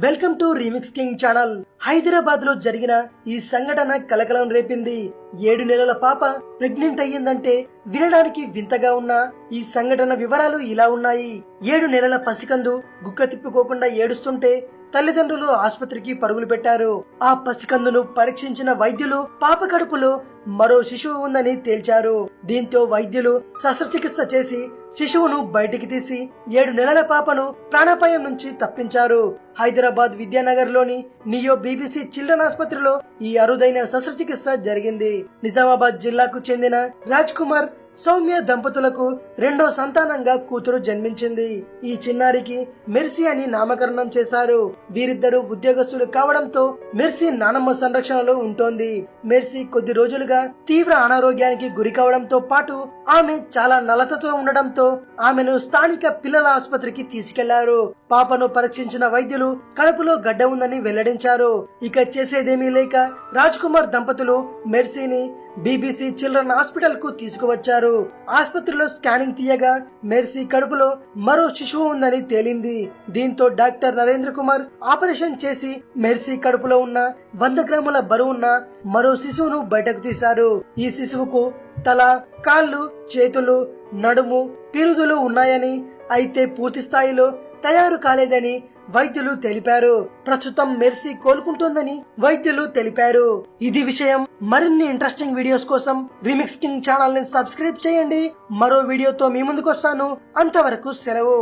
Welcome to remix king channel. Hyderabad లో జరిగిన ఈ సంఘటన కలకలం రేపింది. 7 నెలల పాప ప్రెగ్నెంట్ అయ్యిందంటే వినడానికి వింతగా ఉన్న ఈ సంఘటన వివరాలు ఇలా ఉన్నాయి. 7 నెలల పసికందు గుక్క తిప్పుకోకుండా ఏడుస్తుంటే తల్లిదండ్రులు ఆసుపత్రికి పరుగులు పెట్టారు. ఆ పసికందును పరీక్షించిన వైద్యులు పాప కడుపులో మరో శిశువు ఉందని తేల్చారు. దీంతో వైద్యులు శస్త్రచికిత్స చేసి శిశువును బయటికి తీసి 7 నెలల పాపను ప్రాణాపాయం నుంచి తప్పించారు. హైదరాబాద్ విద్యానగర్ లోని నియో బీబీసీ చిల్డ్రన్ ఆసుపత్రిలో ఈ అరుదైన శస్త్రచికిత్స జరిగింది. నిజామాబాద్ జిల్లాకు చెందిన రాజ్ కుమార్ సౌమ్య దంపతులకు రెండో సంతానంగా కూతురు జన్మించింది. ఈ చిన్నారికి మెర్సీ అని నామకరణం చేశారు. వీరిద్దరూ ఉద్యోగస్తులు కావడంతో మెర్సీ నానమ్మ సంరక్షణలో ఉంటోంది. మెర్సీ కొద్ది రోజులుగా తీవ్ర అనారోగ్యానికి గురి కావడంతో పాటు ఆమె చాలా నలతతో ఉండడంతో ఆమెను స్థానిక పిల్లల ఆసుపత్రికి తీసుకెళ్లారు. పాపను పరీక్షించిన వైద్యులు కడుపులో గడ్డ ఉందని వెల్లడించారు. ఇక చేసేదేమీ లేక రాజ్ కుమార్ దంపతులు మెర్సీని బీబీసీ చిల్డ్రన్ హాస్పిటల్ కు తీసుకువచ్చారు. ఆసుపత్రిలో స్కానింగ్ తీయగా మెర్సీ కడుపులో మరో శిశువు ఉందని తేలింది. దీంతో డాక్టర్ నరేంద్ర కుమార్ ఆపరేషన్ చేసి మెర్సీ కడుపులో ఉన్న 100 గ్రాముల బరువున్న మరో శిశువును బయటకు తీశారు. ఈ శిశువుకు తల, కాళ్ళు, చేతులు, నడుము, పిరుదులు ఉన్నాయని, అయితే పూర్తి స్థాయిలో తయారు కాలేదని వైద్యులు తెలిపారు. ప్రస్తుతం మెర్సీ కోలుకుంటోందని వైద్యులు తెలిపారు. ఇది విషయం. మరిన్ని ఇంట్రెస్టింగ్ వీడియోస్ కోసం రీమిక్స్ కింగ్ ఛానల్ ని సబ్స్క్రైబ్ చేయండి. మరో వీడియోతో మీ ముందుకు వస్తాను. అంతవరకు సెలవు.